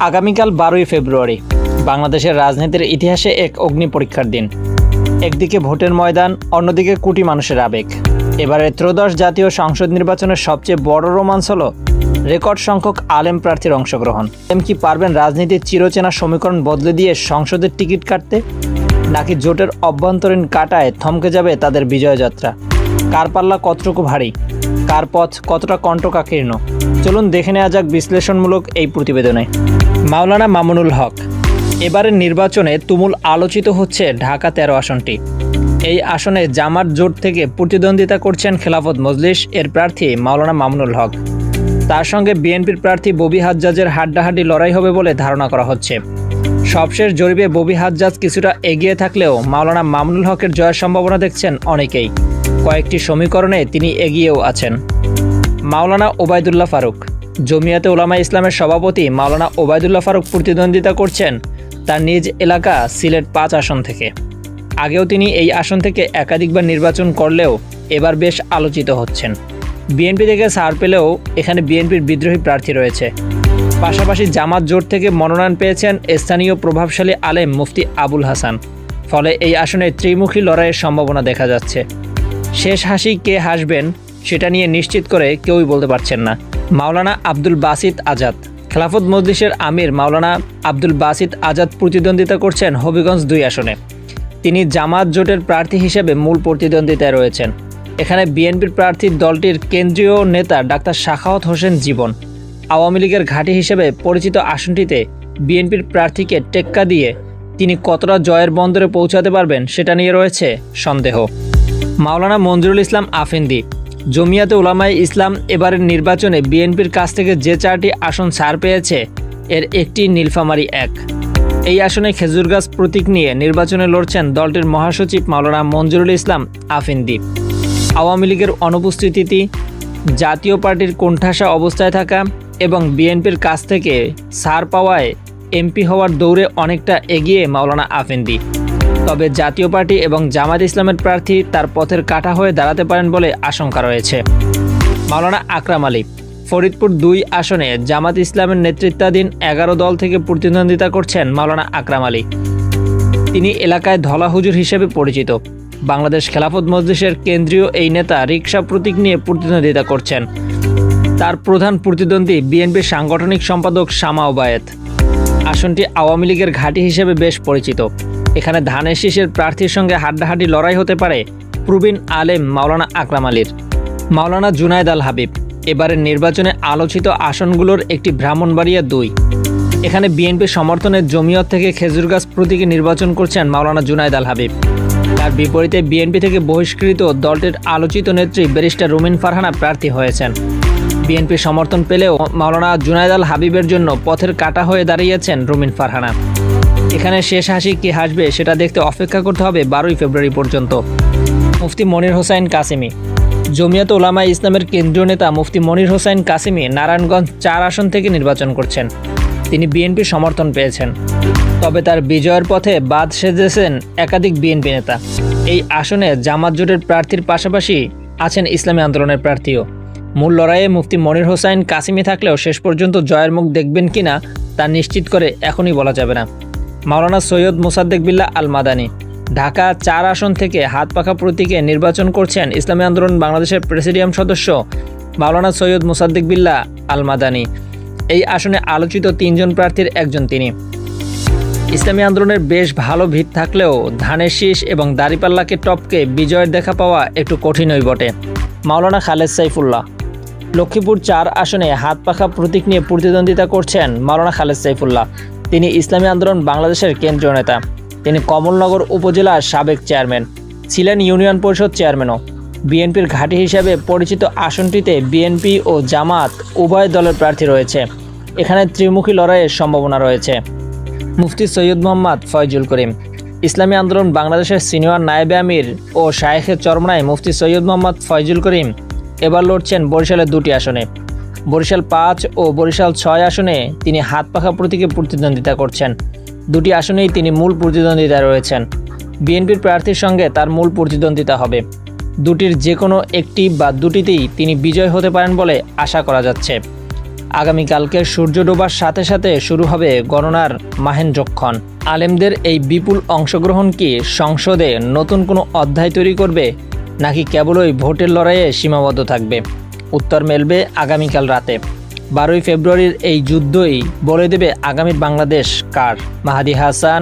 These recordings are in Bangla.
আগামীকাল 12ই ফেব্রুয়ারি বাংলাদেশের রাজনীতির ইতিহাসে এক অগ্নি পরীক্ষার দিন। একদিকে ভোটের ময়দান, অন্যদিকে কোটি মানুষের আবেগ। এবারে ত্রয়োদশ জাতীয় সংসদ নির্বাচনের সবচেয়ে বড় রোমাঞ্চ হল রেকর্ড সংখ্যক আলেম প্রার্থীর অংশগ্রহণ। আলেম কি পারবেন রাজনীতির চিরচেনা সমীকরণ বদলে দিয়ে সংসদের টিকিট কাটতে, নাকি জোটের অভ্যন্তরীণ কাটায় থমকে যাবে তাদের বিজয়যাত্রা? কার পাল্লা কতটুকু ভারী, কার পথ কতটা কণ্টকাকীর্ণ? চলুন দেখে নেওয়া যাক বিশ্লেষণমূলক এই প্রতিবেদনে। মাওলানা মামুনুল হক। এবারের নির্বাচনে তুমুল আলোচিত হচ্ছে ঢাকা 13 আসনটি। এই আসনে জামাত জোট থেকে প্রতিদ্বন্দ্বিতা করছেন খেলাফত মজলিস এর প্রার্থী মাওলানা মামুনুল হক। তার সঙ্গে বিএনপির প্রার্থী ববি হাজ্জাজের হাড্ডাহাড্ডি লড়াই হবে বলে ধারণা করা হচ্ছে। সবশেষ জরিপে ববি হাজ্জাজ কিছুটা এগিয়ে থাকলেও মাওলানা মামুনুল হকের জয়ের সম্ভাবনা দেখছেন অনেকেই। কয়েকটি সমীকরণে তিনি এগিয়েও আছেন। মাওলানা ওবায়দুল্লাহ ফারুক। জমিয়াতে উলামা ইসলামের সভাপতি মাওলানা ওবায়দুল্লাহ ফারুক প্রতিদ্বন্দ্বিতা করছেন তার নিজ এলাকা সিলেট 5 আসন থেকে। আগেও তিনি এই আসন থেকে একাধিকবার নির্বাচন করলেও এবার বেশ আলোচিত হচ্ছেন। বিএনপি থেকে ছাড় পেলেও এখানে বিএনপির বিদ্রোহী প্রার্থী রয়েছে। পাশাপাশি জামাত জোট থেকে মনোনয়ন পেয়েছেন স্থানীয় প্রভাবশালী আলেম মুফতি আবুল হাসান। ফলে এই আসনে ত্রিমুখী লড়াইয়ের সম্ভাবনা দেখা যাচ্ছে। শেষ হাসি কে হাসবেন সেটা নিয়ে নিশ্চিত করে কেউই বলতে পারছেন না। মাওলানা আব্দুল বাসিত আজাদ। খেলাফত মজলিসের আমির মাওলানা আব্দুল বাসিত আজাদ প্রতিদ্বন্দ্বিতা করছেন হবিগঞ্জ 2 আসনে। তিনি জামাত জোটের প্রার্থী হিসেবে মূল প্রতিদ্বন্দ্বিতায় রয়েছেন। এখানে বিএনপির প্রার্থী দলটির কেন্দ্রীয় নেতা ডাক্তার সাখাওয়াত হোসেন জীবন। আওয়ামী লীগের ঘাঁটি হিসেবে পরিচিত আসনটিতে বিএনপির প্রার্থীকে টেক্কা দিয়ে তিনি কতটা জয়ের বন্দরে পৌঁছাতে পারবেন সেটা নিয়ে রয়েছে সন্দেহ। মাওলানা মঞ্জুরুল ইসলাম আফেন্দি। জমিয়াতে উলামায়ে ইসলাম এবারের নির্বাচনে বিএনপির কাছ থেকে যে 4টি আসন ছাড় পেয়েছে এর একটি নীলফামারী 1। এই আসনে খেজুর গাছ প্রতীক নিয়ে নির্বাচনে লড়ছেন দলটির মহাসচিব মাওলানা মঞ্জুরুল ইসলাম আফেন্দি। আওয়ামী লীগের অনুপস্থিতি, জাতীয় পার্টির কোণঠাসা অবস্থায় থাকা এবং বিএনপির কাছ থেকে ছাড় পাওয়ায় এমপি হওয়ার দৌড়ে অনেকটা এগিয়ে মাওলানা আফেন্দি। তবে জাতীয় পার্টি এবং জামাত ইসলামের প্রার্থী তার পথের কাঁটা হয়ে দাঁড়াতে পারেন বলে আশঙ্কা রয়েছে। মাওলানা আকরাম আলী। ফরিদপুর 2 আসনে জামাত ইসলামের নেতৃত্বাধীন 11 দল থেকে প্রতিদ্বন্দ্বিতা করছেন মাওলানা আকরাম আলী। তিনি এলাকায় ধলা হুজুর হিসেবে পরিচিত। বাংলাদেশ খেলাফত মজলিসের কেন্দ্রীয় এই নেতা রিকশা প্রতীক নিয়ে প্রতিদ্বন্দ্বিতা করছেন। তার প্রধান প্রতিদ্বন্দ্বী বিএনপির সাংগঠনিক সম্পাদক শামা ওবায়েদ। আসনটি আওয়ামী লীগের ঘাঁটি হিসেবে বেশ পরিচিত। এখানে ধানের শীষের প্রার্থীর সঙ্গে হাড্ডাহাড্ডি লড়াই হতে পারে প্রবীণ আলেম মাওলানা আকরাম আলীর। মাওলানা জুনায়েদ আল হাবিব। এবারের নির্বাচনে আলোচিত আসনগুলোর একটি ব্রাহ্মণবাড়িয়া 2। এখানে বিএনপি সমর্থনের জমিয়ত থেকে খেজুর গাছ প্রতীকে নির্বাচন করছেন মাওলানা জুনায়েদ আল হাবিব। তার বিপরীতে বিএনপি থেকে বহিষ্কৃত দলটির আলোচিত নেত্রী ব্যারিস্টার রুমিন ফারহানা প্রার্থী হয়েছেন। বিএনপি সমর্থন পেলেও মাওলানা জুনায়েদ আল হাবিবের জন্য পথের কাঁটা হয়ে দাঁড়িয়েছেন রুমিন ফারহানা। এখানে শেষ হাসি কে হাসবে সেটা দেখতে অপেক্ষা করতে হবে 12ই ফেব্রুয়ারি পর্যন্ত। মুফতি মনির হোসাইন কাসেমি। জমিয়াতে উলামায়ে ইসলামের কেন্দ্রীয় নেতা মুফতি মনির হোসাইন কাসেমি নারায়ণগঞ্জ 4 আসন থেকে নির্বাচন করছেন। তিনি বিএনপির সমর্থন পেয়েছেন। তবে তার বিজয়ের পথে বাদ সেজেছেন একাধিক বিএনপি নেতা। এই আসনে জামাত জোটের প্রার্থীর পাশাপাশি আছেন ইসলামী আন্দোলনের প্রার্থীও। মূল লড়াইয়ে মুফতি মনির হোসাইন কাসেমি থাকলেও শেষ পর্যন্ত জয়ের মুখ দেখবেন কিনা তা নিশ্চিত করে এখনই বলা যাবে না। মাওলানা সৈয়দ মোসাদ্দেক বিল্লাহ আল মাদানী। ঢাকা 4 আসন থেকে হাত পাখা প্রতীকে নির্বাচন করছেন ইসলামী আন্দোলন বাংলাদেশের প্রেসিডিয়াম সদস্য মাওলানা সৈয়দ মোসাদ্দেক বিল্লাহ আল মাদানী। এই আসনে আলোচিত 3 জন প্রার্থীর একজন তিনি। ইসলামী আন্দোলনের বেশ ভালো ভিত থাকলেও ধানের শীষ এবং দাড়িপাল্লাকে টপকে বিজয়ের দেখা পাওয়া একটু কঠিনই বটে। মাওলানা খালেদ সাইফুল্লাহ। লক্ষ্মীপুর 4 আসনে হাত পাখা প্রতীক নিয়ে প্রতিদ্বন্দ্বিতা করছেন মাওলানা খালেদ সাইফুল্লাহ। তিনি ইসলামী আন্দোলন বাংলাদেশের কেন্দ্রীয় নেতা। তিনি কমলনগর উপজেলার সাবেক চেয়ারম্যান, ছিলেন ইউনিয়ন পরিষদ চেয়ারম্যানও। বিএনপির ঘাঁটি হিসেবে পরিচিত আসনটিতে বিএনপি ও জামাত উভয় দলের প্রার্থী রয়েছে। এখানে ত্রিমুখী লড়াইয়ের সম্ভাবনা রয়েছে। মুফতি সৈয়দ মোহাম্মদ ফয়জুল করিম। ইসলামী আন্দোলন বাংলাদেশের সিনিয়র নায়েবে আমির ও শায়েখে চরমনায় মুফতি সৈয়দ মোহাম্মদ ফয়জুল করিম এবার লড়ছেন বরিশালের 2টি আসনে। বরিশাল 5 ও বরিশাল 6 আসনে তিনি হাত পাখা প্রতীকে প্রতিদ্বন্দ্বিতা করছেন। 2টি আসনেই তিনি মূল প্রতিদ্বন্দ্বিতায় রয়েছেন। বিএনপির প্রার্থীর সঙ্গে তার মূল প্রতিদ্বন্দ্বিতা হবে। 2টির যে কোনো একটি বা 2টিতেই তিনি বিজয় হতে পারেন বলে আশা করা যাচ্ছে। আগামীকালকে সূর্য ডোবার সাথে সাথে শুরু হবে গণনার মাহেন্দ্রক্ষণ। আলেমদের এই বিপুল অংশগ্রহণ কি সংসদে নতুন কোনো অধ্যায় তৈরি করবে, নাকি কেবলই ভোটের লড়াইয়ে সীমাবদ্ধ থাকবে? উত্তর মেলবে আগামীকাল রাতে। 12ই ফেব্রুয়ারির এই যুদ্ধই বলে দেবে আগামীর বাংলাদেশ কার। মাহাদি হাসান,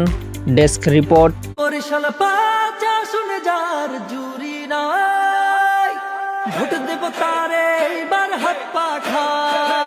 ডেস্ক রিপোর্ট। বরিশাল পাচা শুনে যার জুরি নাই, ভোট দেব তারে এবার হাত পা খায়।